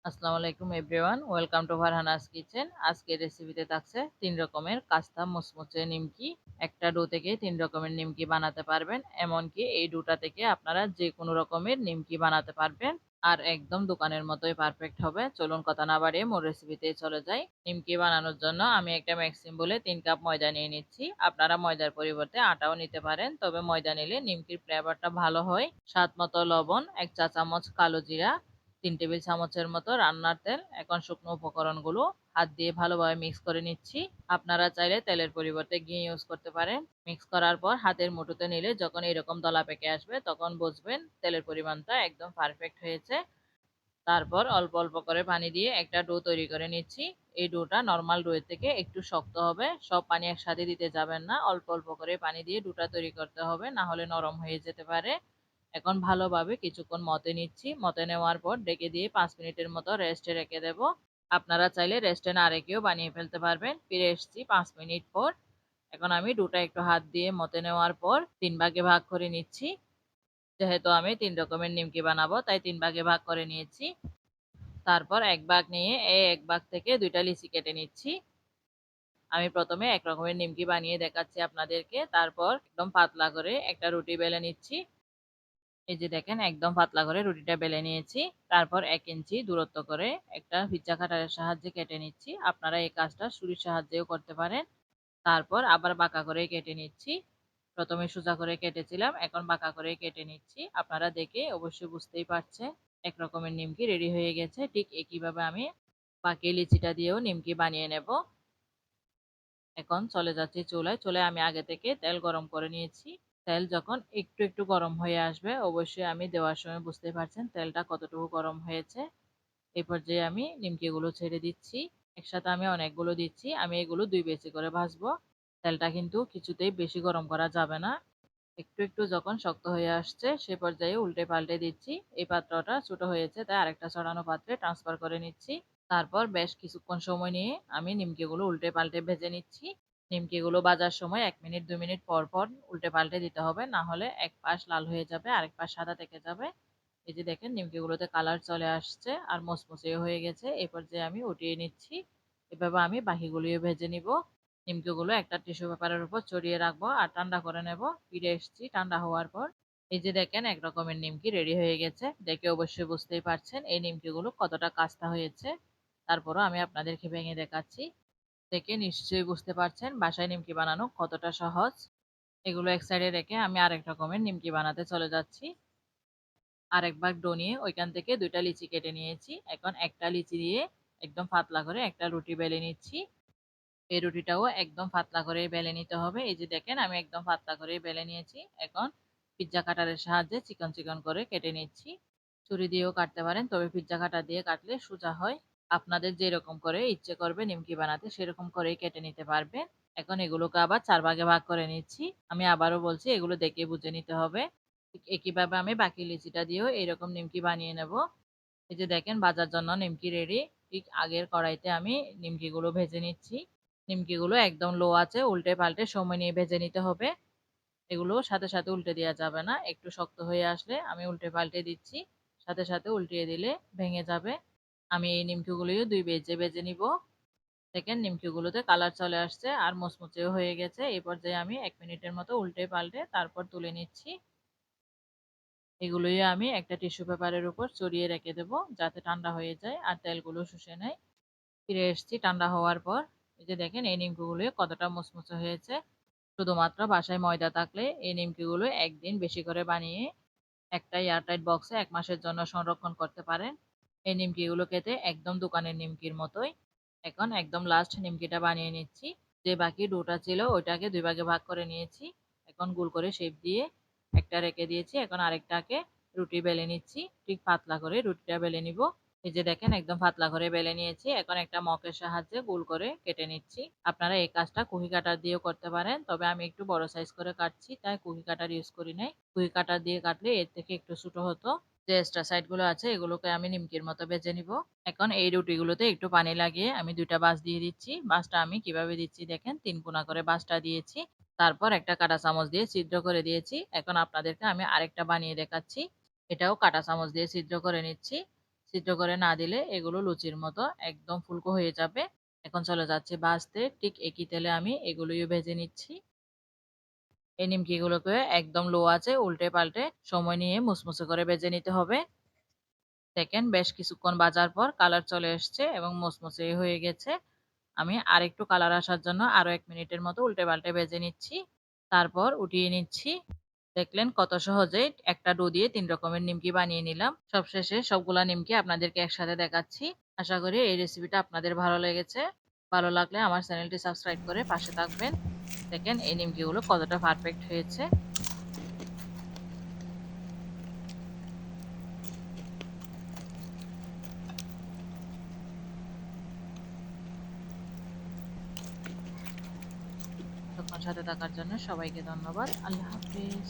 আসসালামু আলাইকুম everyone, welcome to Farhana's kitchen. আজকের রেসিপিতে থাকছে 3 রকমের কাস্তা মুচমুচে নিমকি। একটা ডো থেকে 3 রকমের নিমকি বানাতে পারবেন, এমনকি এই ডোটা থেকে আপনারা যে কোনো রকমের নিমকি বানাতে পারবেন আর একদম দোকানের মতোই পারফেক্ট হবে। চলুন কথা না বাড়িয়ে মূল রেসিপিতে চলে যাই। নিমকি বানানোর জন্য আমি একটা ম্যাক্সিম বলে 3 কাপ ময়দা নিয়ে নিচ্ছি। আপনারা ময়দার পরিবর্তে আটাও নিতে পারেন, তবে ময়দা নিলে নিমকির ফ্লেভারটা ভালো হয়। স্বাদ মতো লবণ, 1 চা চামচ কালো জিরা, 3 টেবিল চামচের মতো রান্নার তেল। এখন শুকনো উপকরণগুলো হাত দিয়ে ভালোভাবে মিক্স করে নিচ্ছি। আপনারা চাইলে তেলের পরিবর্তে ঘি ইউজ করতে পারেন। মিক্স করার পর হাতের মুঠোতে নিলে যখন এরকম দলা পেকে আসবে তখন বুঝবেন তেলের পরিমাণটা একদম পারফেক্ট হয়েছে। তারপর অল্প অল্প করে পানি দিয়ে একটা ডো তৈরি করে নিচ্ছি। এই ডোটা নর্মাল ডো এর থেকে একটু শক্ত হবে। সব পানি একসাথে দিতে যাবেন না, অল্প অল্প করে পানি দিয়ে ডোটা তৈরি করতে হবে, না হলে নরম হয়ে যেতে পারে। এখন ভালোভাবে কিছুক্ষণ মতে নিচ্ছি। মতে নেওয়ার পর ডেকে দিয়ে 5 মিনিটের মতো রেস্টে রেখে দেব। আপনারা চাইলে রেস্টে না রেখেও বানিয়ে ফেলতে পারবেন। ফিরে এসেছি 5 মিনিট পর। এখন আমি ডোটা একটু হাত দিয়ে মতে নেওয়ার পর 3 ভাগে ভাগ করে নিচ্ছি। যেহেতু আমি 3 রকমের নিমকি বানাবো তাই 3 ভাগে ভাগ করে নিয়েছি। তারপর 1 ভাগ নিয়ে এই 1 ভাগ থেকে 2টা লিচি কেটে নিচ্ছি। আমি প্রথমে 1 রকমের নিমকি বানিয়ে দেখাচ্ছি আপনাদেরকে। তারপর একদম পাতলা করে একটা রুটি বেলে নিচ্ছি। এই যে দেখেন একদম পাতলা করে রুটিটা বেলে নিয়েছি। তারপর 1 ইঞ্চি দূরত্ব করে একটা পিজ্জা কাটারের সাহায্যে কেটে নিচ্ছি। আপনারা এই কাজটা ছুরির সাহায্যেও করতে পারেন। তারপর আবার বাঁকা করে কেটে নিচ্ছি। প্রথমে সোজা করে কেটেছিলাম, এখন বাঁকা করে কেটে নিচ্ছি। আপনারা দেখে অবশ্যই বুঝতেই পারছেন 1 রকমের নিমকি রেডি হয়ে গেছে। ঠিক একইভাবে আমি বাকি লিচিটা দিয়েও নিমকি বানিয়ে নেব। এখন চলে যাচ্ছি চুলায়। চুলায় আমি আগে থেকে তেল গরম করে নিয়েছি। তেল যখন একটু একটু গরম হয়ে আসবে, অবশ্যই আমি দেওয়ার সময় বুঝতে পারছেন তেলটা কতটুকু গরম হয়েছে। এই পর্যায়ে আমি নিমকিগুলো ছেড়ে দিচ্ছি। একসাথে আমি অনেকগুলো দিচ্ছি। আমি এগুলো 2 ব্যাচে করে ভাজবো। তেলটা কিন্তু কিছুতেই বেশি গরম করা যাবে না। একটু একটু যখন শক্ত হয়ে আসছে সে পর্যায়ে উল্টে পাল্টে দিচ্ছি। এই পাত্রটা ছোট হয়েছে তাই আরেকটা ছড়ানো পাত্রে ট্রান্সফার করে নিচ্ছি। তারপর বেশ কিছুক্ষণ সময় নিয়ে আমি নিমকিগুলো উল্টে পাল্টে ভেজে নিচ্ছি। নিমকিগুলো ভাজার সময় 1 মিনিট 2 মিনিট পর পর উল্টে পাল্টে দিতে হবে, না হলে এক পাশ লাল হয়ে যাবে আরেক পাশ সাদা থেকে যাবে। এই যে দেখেন নিমকিগুলোতে কালার চলে আসছে আর মুচমুচে হয়ে গেছে। এই পর্যায়ে আমি উঠিয়ে নিচ্ছি। এভাবে আমি বাকিগুলিও ভেজে নিব। নিমকিগুলো একটা টিস্যু পেপারের উপর ছড়িয়ে রাখবো আর ঠান্ডা করে নেব। ফিরে এসেছি ঠান্ডা হওয়ার পর। এই যে দেখেন 1 রকমের নিমকি রেডি হয়ে গেছে। দেখে অবশ্যই বুঝতেই পারছেন এই নিমকিগুলো কতটা কাস্তা হয়েছে। তারপরও আমি আপনাদেরকে ভেঙে দেখাচ্ছি। দেখে নিশ্চয়ই বুঝতে পারছেন বাসায় নিমকি বানানো কতটা সহজ। এগুলো এক সাইডে রেখে আমি আরেক রকমের নিমকি বানাতে চলে যাচ্ছি। আরেক ভাগ ডো নিয়ে ওইখান থেকে 2টা লিচি কেটে নিয়েছি। এখন একটা লিচি দিয়ে একদম পাতলা করে একটা রুটি বেলে নিচ্ছি। এই রুটিটাও একদম পাতলা করে বেলে নিতে হবে। এই যে দেখেন আমি একদম পাতলা করে বেলে নিয়েছি। এখন পিজ্জা কাটারের সাহায্যে চিকন চিকন করে কেটে নিচ্ছি। ছুরি দিয়েও কাটতে পারেন, তবে পিজ্জা কাটার দিয়ে কাটলে সোজা হয়। আপনাদের যেরকম করে ইচ্ছে করবে নিমকি বানাতে সেরকম করেই কেটে নিতে পারবেন। এখন এগুলোকে আবার 4 ভাগে ভাগ করে নিচ্ছি। আমি আবারও বলছি এগুলো দেখে বুঝে নিতে হবে। ঠিক একইভাবে আমি বাকি লিচিটা দিয়েও এরকম নিমকি বানিয়ে নেব। এই যে দেখেন ভাজার জন্য নিমকি রেডি। ঠিক আগের কড়াইতে আমি নিমকিগুলো ভেজে নিচ্ছি। নিমকিগুলো একদম লো আছে উল্টে পাল্টে সময় নিয়ে ভেজে নিতে হবে। এগুলো সাথে সাথে উল্টে দেওয়া যাবে না। একটু শক্ত হয়ে আসলে আমি উল্টে পাল্টে দিচ্ছি। সাথে সাথে উল্টিয়ে দিলে ভেঙে যাবে। আমি এই নিমকিগুলোও 2 ব্যাচে ভেজে নিব। দেখেন নিমকিগুলোতে কালার চলে আসছে আর মুচমুচেও হয়ে গেছে। এই পর্যায়ে আমি 1 মিনিটের মতো উল্টে পাল্টে তারপর তুলে নিচ্ছি। এগুলোই আমি একটা টিস্যু পেপারের উপর ছড়িয়ে রেখে দেবো যাতে ঠান্ডা হয়ে যায় আর তেলগুলো শুষে নেয়। ফিরে এসেছি ঠান্ডা হওয়ার পর। এই যে দেখেন এই নিমকিগুলো কতটা মুচমুচে হয়েছে। শুধুমাত্র বাসায় ময়দা থাকলে এই নিমকিগুলো একদিন বেশি করে বানিয়ে একটা এয়ারটাইট বক্সে 1 মাসের জন্য সংরক্ষণ করতে পারেন। এই নিমকিগুলো খেতে একদম দোকানের নিমকির মতোই। এখন একদম লাস্ট নিমকিটা বানিয়ে নিচ্ছি। যে বাকি ডোটা ছিল ওইটাকে 2 ভাগে ভাগ করে নিয়েছি। এখন গোল করে শেপ দিয়ে একটা রেখে দিয়েছি। এখন আরেকটাকে রুটি বেলে নিচ্ছি। ঠিক পাতলা করে রুটিটা বেলে নিব। এই যে দেখেন একদম পাতলা করে বেলে নিয়েছি। এখন একটা মকের সাহায্যে গোল করে কেটে নিচ্ছি। আপনারা এই কাজটা কুকি কাটার দিয়েও করতে পারেন, তবে আমি একটু বড় সাইজ করে কাটছি তাই কুকি কাটার ইউজ করি নাই। কুকি কাটার দিয়ে কাটলে এর থেকে একটু ছোট হতো। যে এক্সট্রা সাইড গুলো আছে এগুলোকে আমি নিমকির মতো ভেজে নিব। এখন এই রুটিগুলোতে একটু পানি লাগিয়ে আমি 2টা বাঁশ দিয়ে দিচ্ছি। বাঁশটা আমি কিভাবে দিচ্ছি দেখেন, 3 কোনা করে বাঁশটা দিয়েছি। তারপর একটা কাঁটা চামচ দিয়ে ছিদ্র করে দিয়েছি। এখন আপনাদেরকে আমি আরেকটা বানিয়ে দেখাচ্ছি। এটাও কাঁটা চামচ দিয়ে ছিদ্র করে নিচ্ছি। ছিদ্র করে না দিলে এগুলো লুচির মতো একদম ফুলকো হয়ে যাবে। এখন চলে যাচ্ছে ভাজতে। ঠিক একই তেলে আমি এগুলোও ভেজে নিচ্ছি। এই নিমকিগুলোকে একদম লো আঁচে উল্টে পাল্টে সময় নিয়ে মুসমুসে করে ভেজে নিতে হবে। দেখেন বেশ কিছুক্ষণ ভাজার পর কালার চলে এসছে এবং মুসমুসে হয়ে গেছে। আমি আরেকটু কালার আসার জন্য আরো 1 মিনিটের মতো উল্টে পাল্টে ভেজে নিচ্ছি। তারপর উঠিয়ে নিচ্ছি। দেখলেন কত সহজেই একটা ডো দিয়ে 3 রকমের নিমকি বানিয়ে নিলাম। সবশেষে সবগুলা নিমকি আপনাদেরকে একসাথে দেখাচ্ছি। আশা করি এই রেসিপিটা আপনাদের ভালো লেগেছে। ভালো লাগলে আমার চ্যানেলটি সাবস্ক্রাইব করে পাশে থাকবেন। দেখেন এই নিমকিগুলো কতটা পারফেক্ট হয়েছে। তখন সাথে থাকার জন্য সবাইকে ধন্যবাদ। আল্লাহ হাফেজ।